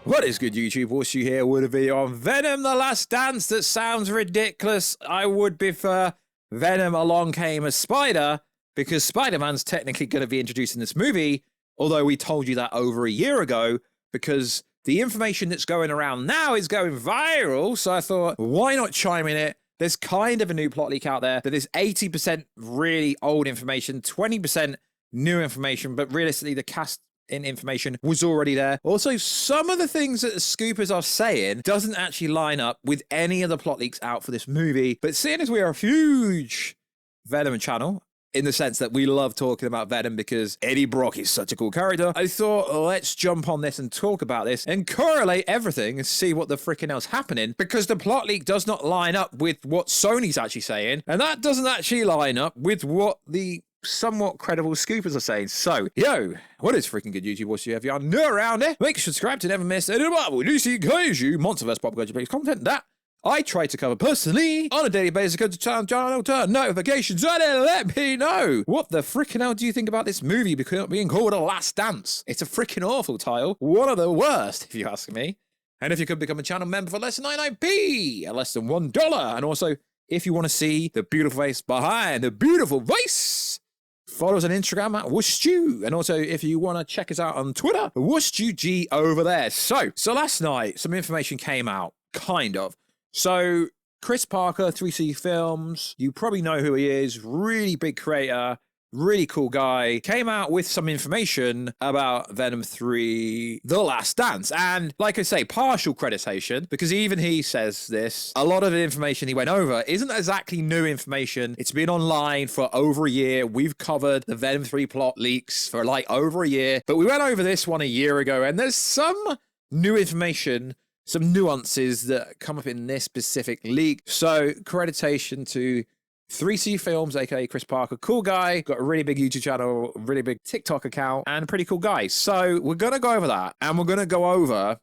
What is good, YouTube? Warstu here with a video on Venom: The Last Dance. That sounds ridiculous. I would prefer Venom Along Came a Spider, because Spider-Man's technically going to be introduced in this movie, although we told you that over a year ago, because the information that's going around now is going viral. So I thought, why not chime in it? There's kind of a new plot leak out there that is 80% really old information, 20% new information, but realistically the cast in information was already there. Also, some of the things that the scoopers are saying doesn't actually line up with any of the plot leaks out for this movie. But seeing as we are a huge Venom channel, in the sense that we love talking about Venom because Eddie Brock is such a cool character, I thought, let's jump on this and talk about this and correlate everything and see what the freaking hell's happening, because the plot leak does not line up with what Sony's actually saying, and that doesn't actually line up with what the somewhat credible scoopers are saying. So, yo, what is freaking good, YouTube? What's you? If you are new around here, make sure to subscribe to never miss any Marvel, DC, Kaiju, Monsterverse, pop culture based content that I try to cover personally on a daily basis. Go to channel, turn notifications on, and let me know what the freaking hell do you think about this movie being called The Last Dance. It's a freaking awful title, one of the worst, if you ask me. And if you could become a channel member for less than 99p, less than $1, and also if you want to see the beautiful face behind the beautiful voice, follow us on Instagram at Warstu. And also, if you want to check us out on Twitter, WarstuG over there. So last night, some information came out, kind of. So Chris Parker, 3C Films, you probably know who he is, really big creator, really cool guy, came out with some information about Venom 3, The Last Dance. And like I say, partial creditation, because even he says this, a lot of the information he went over isn't exactly new information. It's been online for over a year. We've covered the Venom 3 plot leaks for like over a year, but we went over this one a year ago, and there's some new information, some nuances that come up in this specific leak. So creditation to 3C Films, aka Chris Parker, cool guy, got a really big YouTube channel, really big TikTok account, and a pretty cool guy. So we're gonna go over that, and we're gonna go over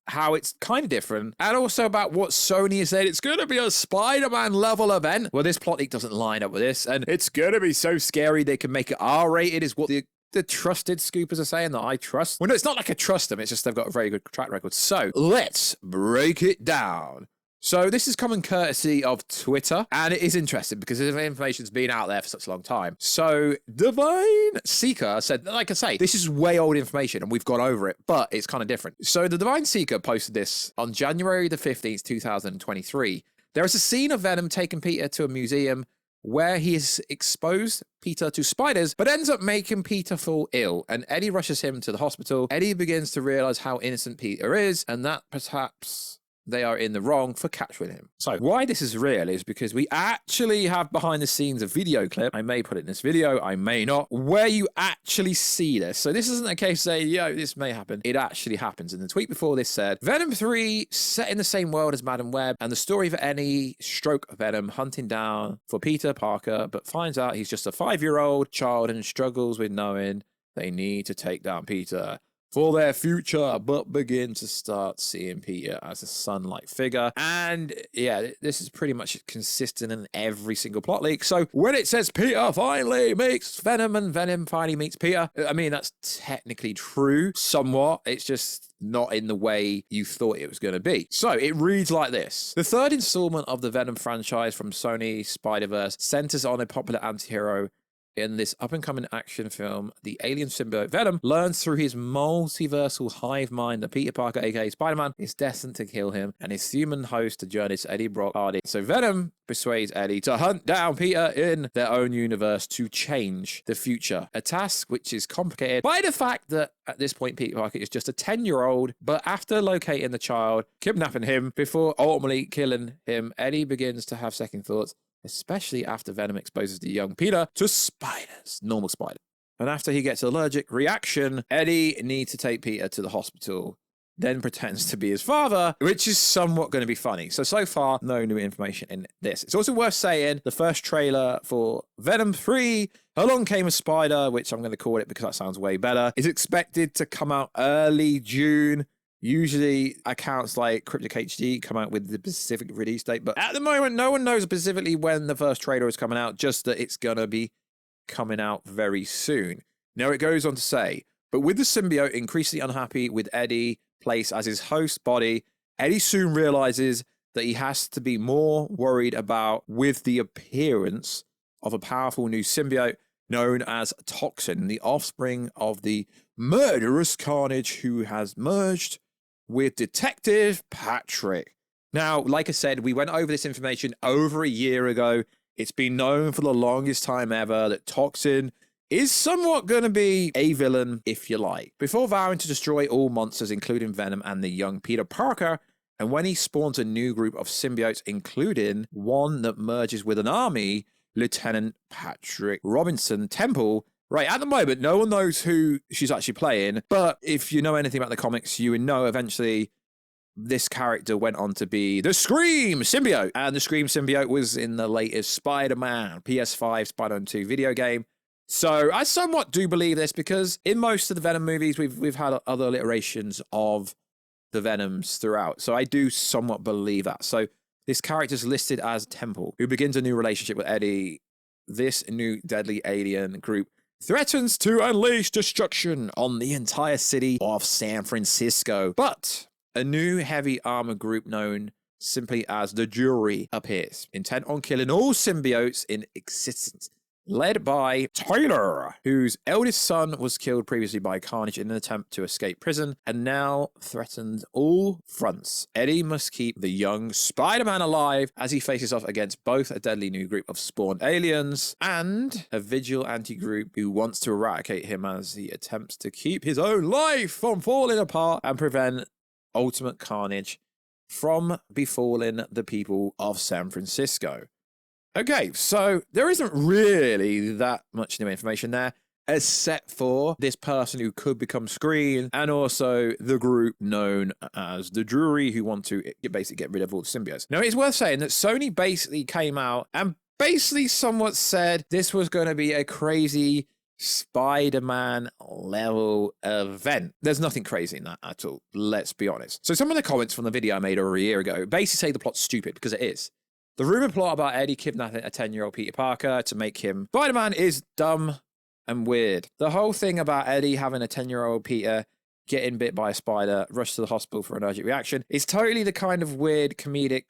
how it's kind of different, and also about what Sony has said. It's gonna be a Spider-Man level event. Well, this plot leak doesn't line up with this, and it's gonna be so scary they can make it R-rated, is what the trusted scoopers are saying that I trust. Well, no, it's not like I trust them, it's just they've got a very good track record. So let's break it down. So this is coming courtesy of Twitter, and it is interesting because the information's been out there for such a long time. So Divine Seeker said, like I say, this is way old information and we've gone over it, but it's kind of different. So the Divine Seeker posted this on January the 15th, 2023. There is a scene of Venom taking Peter to a museum where he has exposed Peter to spiders, but ends up making Peter fall ill, and Eddie rushes him to the hospital. Eddie begins to realize how innocent Peter is, and that perhaps they are in the wrong for capturing him. So why this is real is because we actually have behind the scenes a video clip. I may put it in this video, I may not, where you actually see this. So this isn't a case saying, yo, this may happen. It actually happens. And the tweet before this said, Venom 3 set in the same world as Madam Web, and the story of Eddie stroke Venom hunting down for Peter Parker, but finds out he's just a 5-year-old child and struggles with knowing they need to take down Peter for their future, but begin to start seeing Peter as a son-like figure. And yeah, this is pretty much consistent in every single plot leak. So when it says Peter finally meets Venom and Venom finally meets Peter, I mean, that's technically true somewhat. It's just not in the way you thought it was going to be. So it reads like this. The third installment of the Venom franchise from Sony Spidey-Verse centers on a popular anti-hero. In this up-and-coming action film, the alien symbiote Venom learns through his multiversal hive mind that Peter Parker, aka Spider-Man, is destined to kill him, and his human host to journey to Eddie Brock party. So Venom persuades Eddie to hunt down Peter in their own universe to change the future. A task which is complicated by the fact that at this point Peter Parker is just a 10-year-old, but after locating the child, kidnapping him, before ultimately killing him, Eddie begins to have second thoughts, especially after Venom exposes the young Peter to spiders, normal spiders. And after he gets an allergic reaction, Eddie needs to take Peter to the hospital, then pretends to be his father, which is somewhat going to be funny. So far, no new information in this. It's also worth saying the first trailer for Venom 3, Along Came a Spider, which I'm going to call it because that sounds way better, is expected to come out early June. Usually accounts like Cryptic HD come out with the specific release date, but at the moment no one knows specifically when the first trailer is coming out, just that it's gonna be coming out very soon. Now it goes on to say, but with the symbiote increasingly unhappy with Eddie place as his host body, Eddie soon realizes that he has to be more worried about with the appearance of a powerful new symbiote known as Toxin, the offspring of the murderous Carnage who has merged with Detective Patrick. Now, like I said, we went over this information over a year ago. It's been known for the longest time ever that Toxin is somewhat going to be a villain, if you like. Before vowing to destroy all monsters, including Venom and the young Peter Parker, and when he spawns a new group of symbiotes, including one that merges with an army, Lieutenant Patrick Robinson Temple. Right, at the moment, no one knows who she's actually playing, but if you know anything about the comics, you would know eventually this character went on to be the Scream symbiote. And the Scream symbiote was in the latest Spider-Man PS5 Spider-Man 2 video game. So I somewhat do believe this because in most of the Venom movies, we've had other iterations of the Venoms throughout. So I do somewhat believe that. So this character's listed as Temple, who begins a new relationship with Eddie. This new deadly alien group threatens to unleash destruction on the entire city of San Francisco. But a new heavy armor group known simply as the Jury appears, intent on killing all symbiotes in existence, led by Tyler, whose eldest son was killed previously by Carnage in an attempt to escape prison and now threatens all fronts. Eddie must keep the young Spider-Man alive as he faces off against both a deadly new group of spawned aliens and a vigilante group who wants to eradicate him as he attempts to keep his own life from falling apart and prevent ultimate carnage from befalling the people of San Francisco. Okay, so there isn't really that much new information there, except for this person who could become Scream, and also the group known as the Jury, who want to basically get rid of all the symbiotes. Now, it's worth saying that Sony basically came out and basically somewhat said this was going to be a crazy Spider-Man level event. There's nothing crazy in that at all, let's be honest. So some of the comments from the video I made over a year ago basically say the plot's stupid, because it is. The rumor plot about Eddie kidnapping a 10-year-old Peter Parker to make him Spider-Man is dumb and weird. The whole thing about Eddie having a 10-year-old Peter getting bit by a spider, rushed to the hospital for an urgent reaction, is totally the kind of weird comedic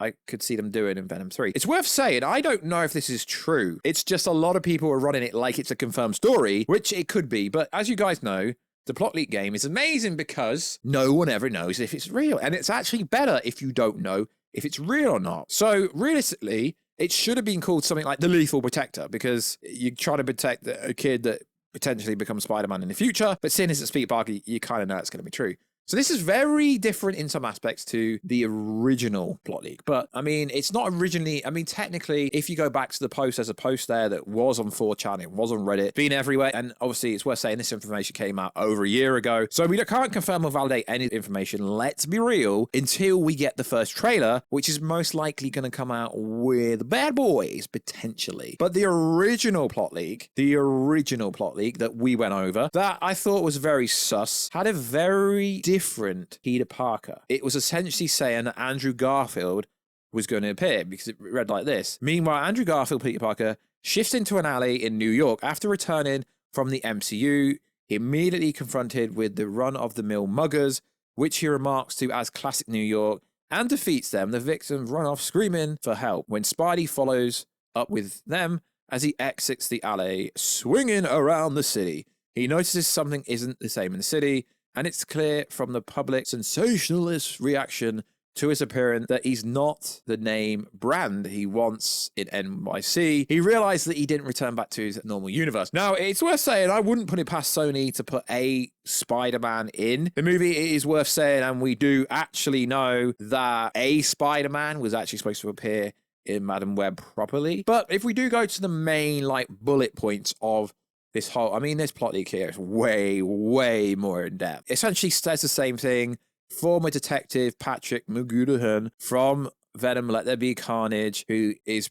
I could see them doing in Venom 3. It's worth saying, I don't know if this is true. It's just a lot of people are running it like it's a confirmed story, which it could be. But as you guys know, the plot leak game is amazing because no one ever knows if it's real. And it's actually better if you don't know if it's real or not. So realistically, it should have been called something like the Lethal Protector, because you try to protect a kid that potentially becomes Spider-Man in the future, but seeing as it's Peter Parker, you kind of know it's going to be true. So this is very different in some aspects to the original plot leak. But, I mean, it's not originally... I mean, technically, if you go back to the post, there's a post there that was on 4chan, it was on Reddit, been everywhere. And obviously, it's worth saying this information came out over a year ago. So we can't confirm or validate any information, let's be real, until we get the first trailer, which is most likely going to come out with Bad Boys, potentially. But the original plot leak that we went over, that I thought was very sus, had a very different Peter Parker. It was essentially saying that Andrew Garfield was going to appear, because it read like this. Meanwhile, Andrew Garfield, Peter Parker, shifts into an alley in New York after returning from the MCU, immediately confronted with the run-of-the-mill muggers, which he remarks to as classic New York, and defeats them. The victims run off screaming for help when Spidey follows up with them as he exits the alley, swinging around the city. He notices something isn't the same in the city, and it's clear from the public sensationalist reaction to his appearance that he's not the name brand he wants in NYC. He realized that he didn't return back to his normal universe. Now, it's worth saying, I wouldn't put it past Sony to put a Spider-Man in the movie. It is worth saying, and we do actually know that a Spider-Man was actually supposed to appear in Madam Web properly. But if we do go to the main, bullet points of this whole, I mean, this plot leak here is way, way more in depth. Essentially says the same thing. Former detective Patrick McGoodahan from Venom Let There Be Carnage, who is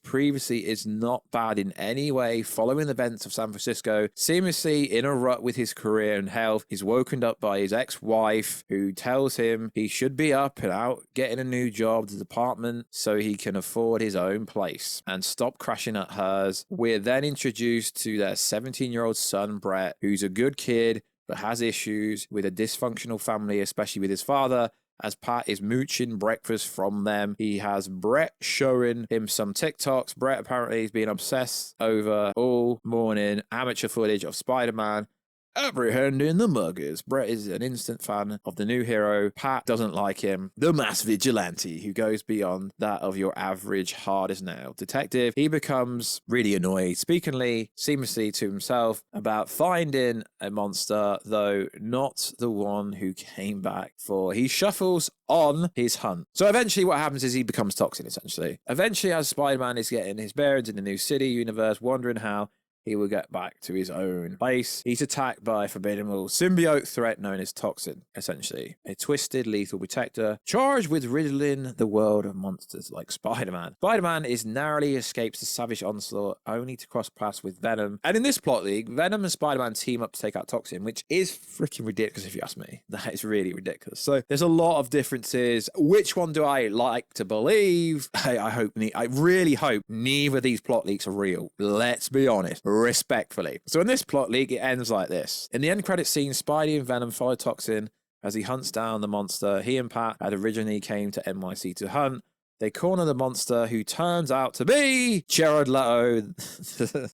not bad in any way following the events of San Francisco, seamlessly in a rut with his career and health, is woken up by his ex-wife, who tells him he should be up and out getting a new job at the department so he can afford his own place and stop crashing at hers. We're then introduced to their 17-year-old son, Brett, who's a good kid, but has issues with a dysfunctional family, especially with his father, as Pat is mooching breakfast from them. He has Brett showing him some TikToks. Brett apparently is being obsessed over all morning amateur footage of Spider-Man apprehending the muggers. Brett is an instant fan of the new hero. Pat doesn't like him. The mass vigilante who goes beyond that of your average hard-as-nail detective. He becomes really annoyed, speakingly, seamlessly to himself about finding a monster, though not the one who came back for. He shuffles on his hunt. So eventually what happens is he becomes Toxin, essentially. Eventually, as Spider-Man is getting his bearings in the new city universe, wondering how he will get back to his own place, he's attacked by a formidable symbiote threat known as Toxin, essentially. A twisted, lethal protector charged with riddling the world of monsters like Spider-Man. Spider-Man is narrowly escapes the savage onslaught, only to cross paths with Venom. And in this plot league, Venom and Spider-Man team up to take out Toxin, which is freaking ridiculous if you ask me. That is really ridiculous. So there's a lot of differences. Which one do I like to believe? I really hope neither of these plot leaks are real. Let's be honest. Respectfully. So in this plot leak, it ends like this. In the end credit scene, Spidey and Venom follow Toxin as he hunts down the monster he and Pat had originally came to NYC to hunt. They corner the monster, who turns out to be Jared Leto,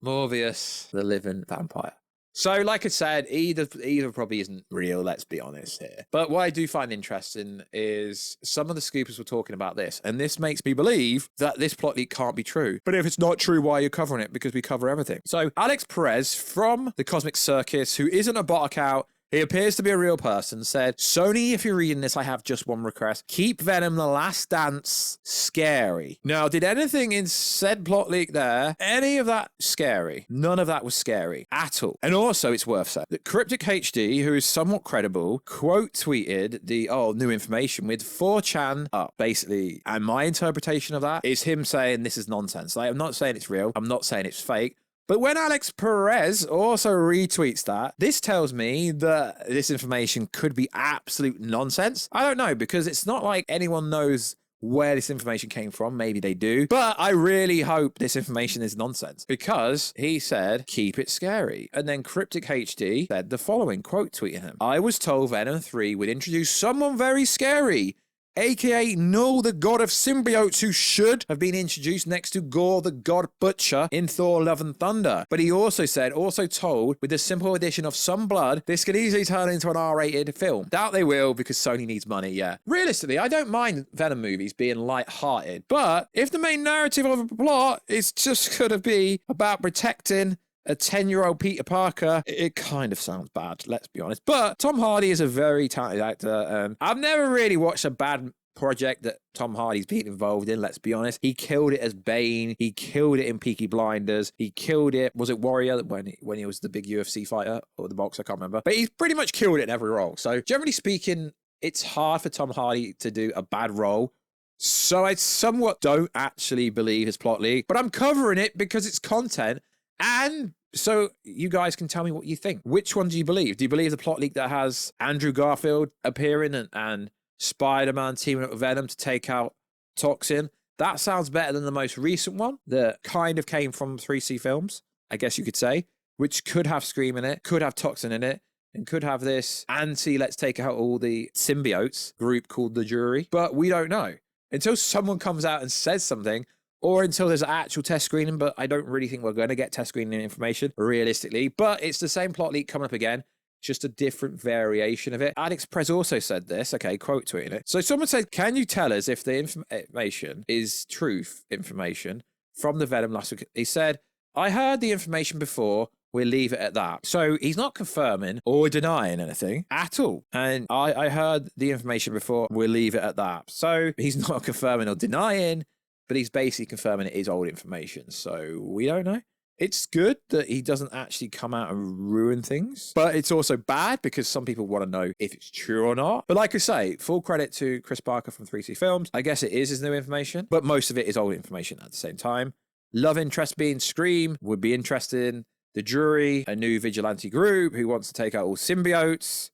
Morbius, the living vampire. So, like I said, either probably isn't real, let's be honest here. But what I do find interesting is some of the scoopers were talking about this, and this makes me believe that this plot leak can't be true. But if it's not true, why are you covering it? Because we cover everything. So, Alex Perez from the Cosmic Circus, who isn't a bot account, he appears to be a real person, said, Sony, if you're reading this, I have just one request. Keep Venom The Last Dance scary. Now, did anything in said plot leak there, any of that scary? None of that was scary at all. And also, it's worth saying that Cryptic HD, who is somewhat credible, quote tweeted the new information with 4chan up, basically. And my interpretation of that is him saying this is nonsense. Like, I'm not saying it's real. I'm not saying it's fake. But when Alex Perez also retweets that, this tells me that this information could be absolute nonsense. I don't know, because it's not like anyone knows where this information came from. Maybe they do. But I really hope this information is nonsense, because he said, keep it scary. And then Cryptic HD said the following, quote tweeting him. I was told Venom 3 would introduce someone very scary, aka Knull, the god of symbiotes, who should have been introduced next to Gore, the god butcher in Thor Love and Thunder. But he also said, also told, with the simple addition of some blood, this could easily turn into an R-rated film. Doubt they will, because Sony needs money, yeah. Realistically, I don't mind Venom movies being light-hearted, but if the main narrative of a plot is just gonna be about protecting a 10-year-old Peter Parker, it kind of sounds bad, let's be honest. But Tom Hardy is a very talented actor. I've never really watched a bad project that Tom Hardy's been involved in, let's be honest. He killed it as Bane. He killed it in Peaky Blinders. He killed it, was it Warrior, when he was the big UFC fighter, or the boxer, I can't remember. But he's pretty much killed it in every role. So generally speaking, it's hard for Tom Hardy to do a bad role. So I somewhat don't actually believe his plot leak, but I'm covering it because it's content. And so you guys can tell me what you think. Which one do you believe? Do you believe the plot leak that has Andrew Garfield appearing and Spider-Man teaming up with Venom to take out Toxin? That sounds better than the most recent one that kind of came from 3C Films, I guess you could say, which could have Scream in it, could have Toxin in it, and could have this let's take out all the symbiotes group called The Jury. But we don't know. Until someone comes out and says something, or until there's an actual test screening, but I don't really think we're going to get test screening information, realistically. But it's the same plot leak coming up again, just a different variation of it. Alex Perez also said this, okay, quote tweeting it. So someone said, can you tell us if the information is truth information from the Venom last week? He said, I heard the information before, we'll leave it at that. So he's not confirming or denying anything at all. And I heard the information before, we'll leave it at that. So he's not confirming or denying, but he's basically confirming it is old information. So we don't know. It's good that he doesn't actually come out and ruin things, but it's also bad because some people want to know if it's true or not. But like I say, full credit to Chris Parker from 3C Films. I guess it is his new information, but most of it is old information at the same time. Love interest being Scream would be interesting. The Jury, a new vigilante group who wants to take out all symbiotes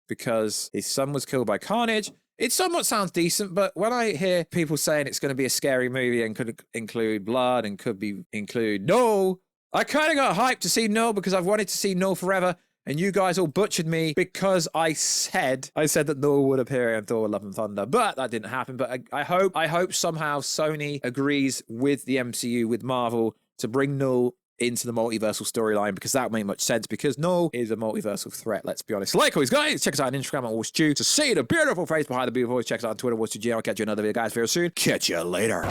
because his son was killed by Carnage. It somewhat sounds decent, but when I hear people saying it's going to be a scary movie and could include blood and include Knull, I kind of got hyped to see Knull because I've wanted to see Knull forever. and you guys all butchered me because I said that Knull would appear in Thor: Love and Thunder, but that didn't happen. But I hope somehow Sony agrees with the MCU, with Marvel, to bring Knull into the multiversal storyline, because that would make much sense, because Knull is a multiversal threat, let's be honest. Like always, guys, check us out on Instagram at Warstu to see the beautiful face behind the beautiful voice. Check us out on Twitter, Warstu. I'll catch you in another video, guys, very soon. Catch you later.